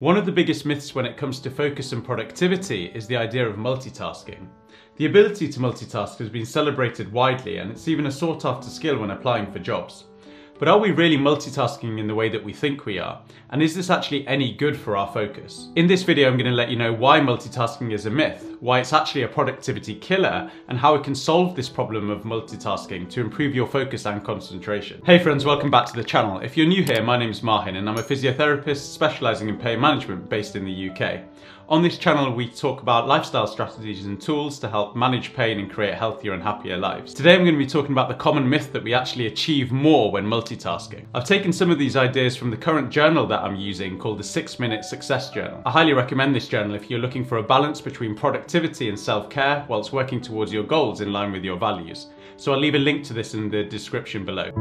One of the biggest myths when it comes to focus and productivity is the idea of multitasking. The ability to multitask has been celebrated widely, and it's even a sought after skill when applying for jobs. But are we really multitasking in the way that we think we are? And is this actually any good for our focus? In this video, I'm going to let you know why multitasking is a myth, why it's actually a productivity killer, and how we can solve this problem of multitasking to improve your focus and concentration. Hey friends, welcome back to the channel. If you're new here, my name's Mahin and I'm a physiotherapist specialising in pain management based in the UK. On this channel, we talk about lifestyle strategies and tools to help manage pain and create healthier and happier lives. Today, I'm going to be talking about the common myth that we actually achieve more when multitasking. I've taken some of these ideas from the current journal that I'm using called the 6-Minute Success Journal. I highly recommend this journal if you're looking for a balance between productivity and self-care whilst working towards your goals in line with your values. So I'll leave a link to this in the description below.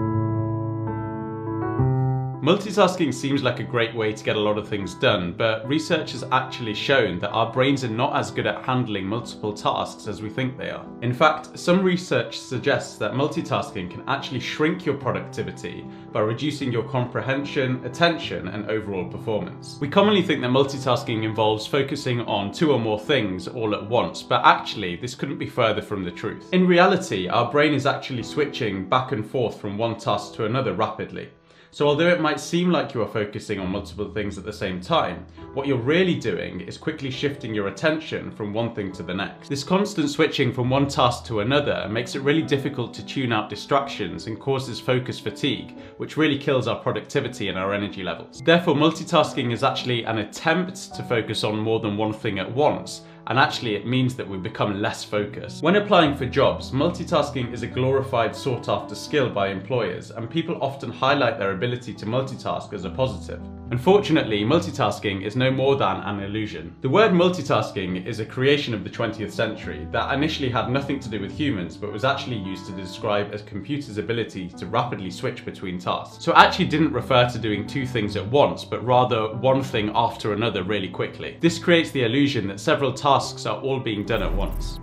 Multitasking seems like a great way to get a lot of things done, but research has actually shown that our brains are not as good at handling multiple tasks as we think they are. In fact, some research suggests that multitasking can actually shrink your productivity by reducing your comprehension, attention, and overall performance. We commonly think that multitasking involves focusing on 2 or more things all at once, but actually this couldn't be further from the truth. In reality, our brain is actually switching back and forth from one task to another rapidly. So although it might seem like you are focusing on multiple things at the same time, what you're really doing is quickly shifting your attention from one thing to the next. This constant switching from one task to another makes it really difficult to tune out distractions and causes focus fatigue, which really kills our productivity and our energy levels. Therefore, multitasking is actually an attempt to focus on more than one thing at once, and actually it means that we become less focused. When applying for jobs, multitasking is a glorified sought-after skill by employers, and people often highlight their ability to multitask as a positive. Unfortunately, multitasking is no more than an illusion. The word multitasking is a creation of the 20th century that initially had nothing to do with humans, but was actually used to describe a computer's ability to rapidly switch between tasks. So it actually didn't refer to doing 2 things at once, but rather one thing after another really quickly. This creates the illusion that several tasks are all being done at once.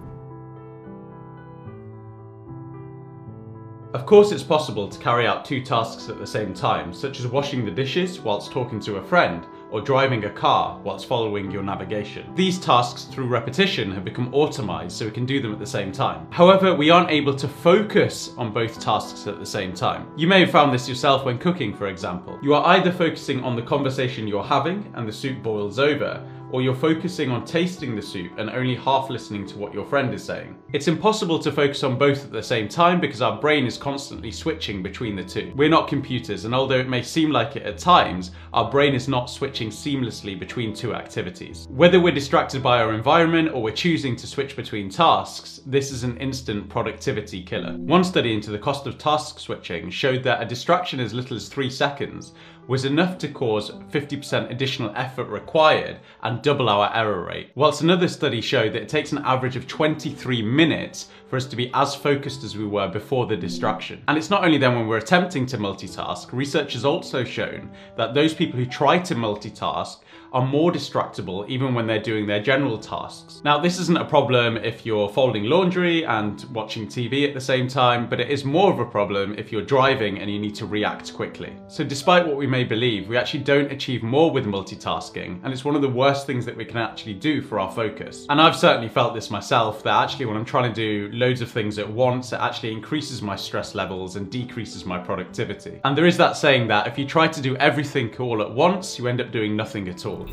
Of course, it's possible to carry out 2 tasks at the same time, such as washing the dishes whilst talking to a friend, or driving a car whilst following your navigation. These tasks, through repetition, have become automized so we can do them at the same time. However, we aren't able to focus on both tasks at the same time. You may have found this yourself when cooking, for example. You are either focusing on the conversation you're having and the soup boils over, or you're focusing on tasting the soup and only half listening to what your friend is saying. It's impossible to focus on both at the same time because our brain is constantly switching between the 2. We're not computers, and although it may seem like it at times, our brain is not switching seamlessly between 2 activities. Whether we're distracted by our environment or we're choosing to switch between tasks, this is an instant productivity killer. One study into the cost of task switching showed that a distraction as little as 3 seconds was enough to cause 50% additional effort required and double our error rate. Whilst another study showed that it takes an average of 23 minutes for us to be as focused as we were before the distraction. And it's not only then when we're attempting to multitask, research has also shown that those people who try to multitask are more distractible even when they're doing their general tasks. Now, this isn't a problem if you're folding laundry and watching TV at the same time, but it is more of a problem if you're driving and you need to react quickly. So despite what we may believe, we actually don't achieve more with multitasking, and it's one of the worst things that we can actually do for our focus. And I've certainly felt this myself, that actually when I'm trying to do loads of things at once, it actually increases my stress levels and decreases my productivity. And there is that saying that if you try to do everything all at once, you end up doing nothing at all.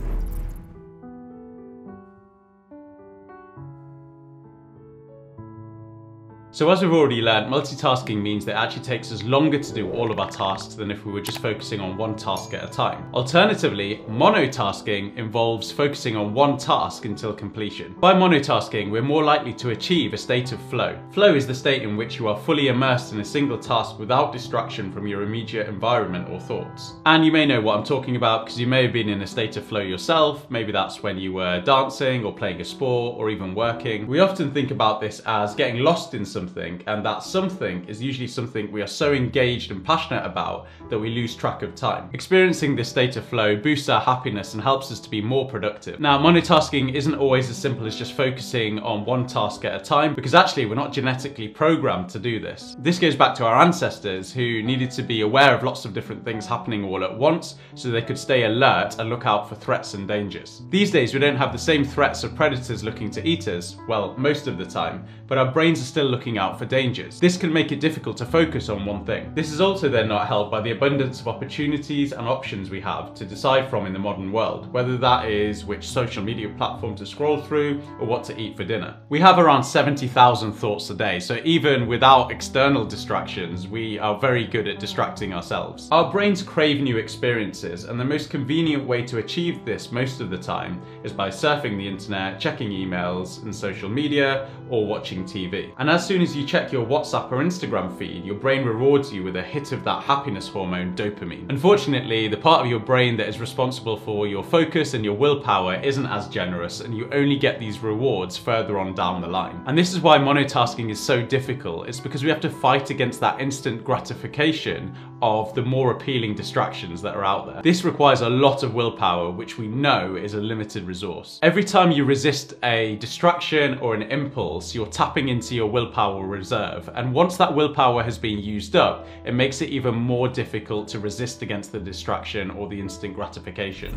So as we've already learned, multitasking means that it actually takes us longer to do all of our tasks than if we were just focusing on one task at a time. Alternatively, monotasking involves focusing on one task until completion. By monotasking, we're more likely to achieve a state of flow. Flow is the state in which you are fully immersed in a single task without distraction from your immediate environment or thoughts. And you may know what I'm talking about because you may have been in a state of flow yourself. Maybe that's when you were dancing or playing a sport or even working. We often think about this as getting lost in something something, and that something is usually something we are so engaged and passionate about that we lose track of time. Experiencing this state of flow boosts our happiness and helps us to be more productive. Now, monotasking isn't always as simple as just focusing on one task at a time, because actually we're not genetically programmed to do this. This goes back to our ancestors, who needed to be aware of lots of different things happening all at once so they could stay alert and look out for threats and dangers. These days we don't have the same threats of predators looking to eat us, well, most of the time, but our brains are still looking out for dangers. This can make it difficult to focus on one thing. This is also then not helped by the abundance of opportunities and options we have to decide from in the modern world, whether that is which social media platform to scroll through or what to eat for dinner. We have around 70,000 thoughts a day, so even without external distractions, we are very good at distracting ourselves. Our brains crave new experiences, and the most convenient way to achieve this most of the time is by surfing the internet, checking emails and social media, or watching TV. And as soon as you check your WhatsApp or Instagram feed, your brain rewards you with a hit of that happiness hormone, dopamine. Unfortunately, the part of your brain that is responsible for your focus and your willpower isn't as generous, and you only get these rewards further on down the line. And this is why monotasking is so difficult. It's because we have to fight against that instant gratification of the more appealing distractions that are out there. This requires a lot of willpower, which we know is a limited resource. Every time you resist a distraction or an impulse, you're tapping into your willpower reserve. And once that willpower has been used up, it makes it even more difficult to resist against the distraction or the instant gratification.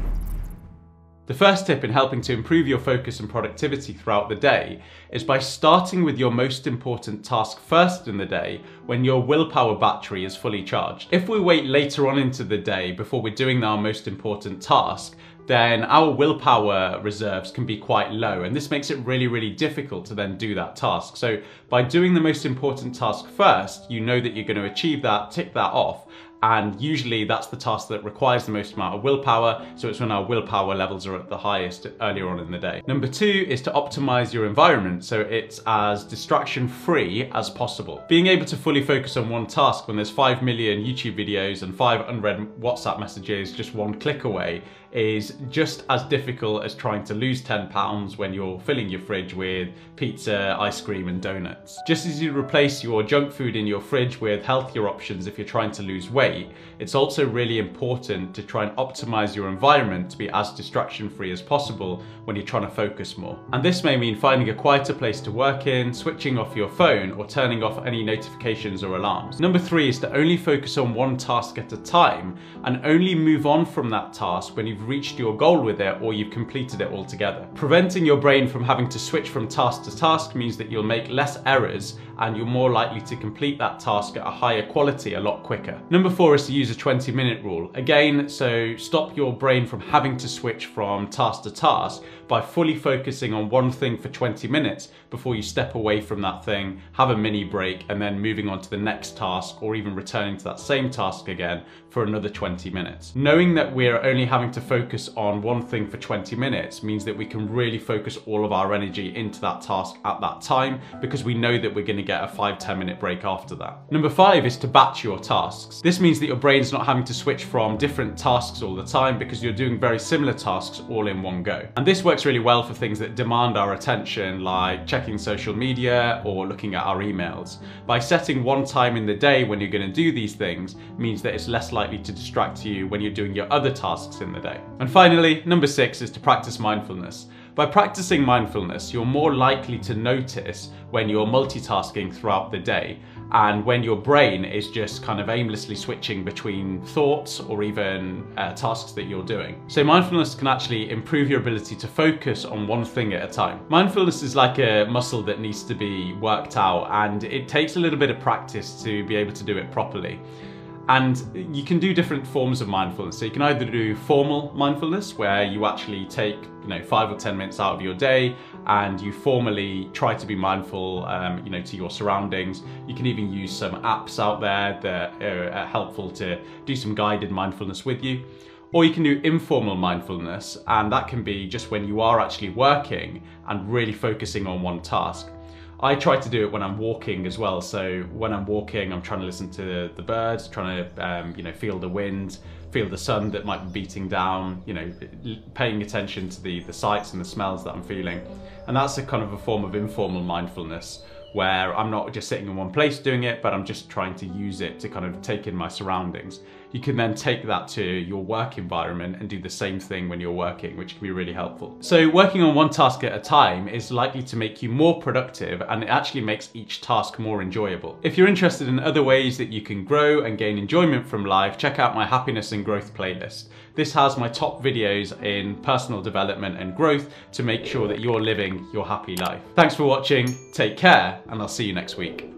The first tip in helping to improve your focus and productivity throughout the day is by starting with your most important task first in the day when your willpower battery is fully charged. If we wait later on into the day before we're doing our most important task, then our willpower reserves can be quite low, and this makes it really difficult to then do that task. So by doing the most important task first, you know that you're going to achieve that, tick that off, and usually that's the task that requires the most amount of willpower, so it's when our willpower levels are at the highest earlier on in the day. Number 2 is to optimize your environment so it's as distraction-free as possible. Being able to fully focus on one task when there's 5 million YouTube videos and 5 unread WhatsApp messages just one click away is just as difficult as trying to lose 10 pounds when you're filling your fridge with pizza, ice cream and donuts. Just as you replace your junk food in your fridge with healthier options if you're trying to lose weight, it's also really important to try and optimize your environment to be as distraction-free as possible when you're trying to focus more. And this may mean finding a quieter place to work in, switching off your phone, or turning off any notifications or alarms. Number 3 is to only focus on one task at a time and only move on from that task when you've reached your goal with it or you've completed it altogether. Preventing your brain from having to switch from task to task means that you'll make less errors and you're more likely to complete that task at a higher quality a lot quicker. Number 4 is to use a 20-minute rule. Again, so stop your brain from having to switch from task to task by fully focusing on one thing for 20 minutes before you step away from that thing, have a mini break, and then moving on to the next task or even returning to that same task again for another 20 minutes. Knowing that we're only having to focus on one thing for 20 minutes means that we can really focus all of our energy into that task at that time, because we know that we're going to get a 5-10 minute break after that. Number 5 is to batch your tasks. This means that your brain's not having to switch from different tasks all the time because you're doing very similar tasks all in one go. And this works really well for things that demand our attention, like checking social media or looking at our emails. By setting one time in the day when you're going to do these things means that it's less likely to distract you when you're doing your other tasks in the day. And finally, number 6 is to practice mindfulness. By practicing mindfulness, you're more likely to notice when you're multitasking throughout the day and when your brain is just kind of aimlessly switching between thoughts or even tasks that you're doing. So mindfulness can actually improve your ability to focus on one thing at a time. Mindfulness is like a muscle that needs to be worked out, and it takes a little bit of practice to be able to do it properly. And you can do different forms of mindfulness. So you can either do formal mindfulness, where you actually take 5 or 10 minutes out of your day and you formally try to be mindful to your surroundings. You can even use some apps out there that are helpful to do some guided mindfulness with you. Or you can do informal mindfulness, and that can be just when you are actually working and really focusing on one task. I try to do it when I'm walking as well. So when I'm walking, I'm trying to listen to the birds, trying to feel the wind, feel the sun that might be beating down, paying attention to the sights and the smells that I'm feeling. And that's a kind of a form of informal mindfulness, where I'm not just sitting in one place doing it, but I'm just trying to use it to kind of take in my surroundings. You can then take that to your work environment and do the same thing when you're working, which can be really helpful. So working on one task at a time is likely to make you more productive, and it actually makes each task more enjoyable. If you're interested in other ways that you can grow and gain enjoyment from life, check out my Happiness and Growth playlist. This has my top videos in personal development and growth to make sure that you're living your happy life. Thanks for watching, take care, and I'll see you next week.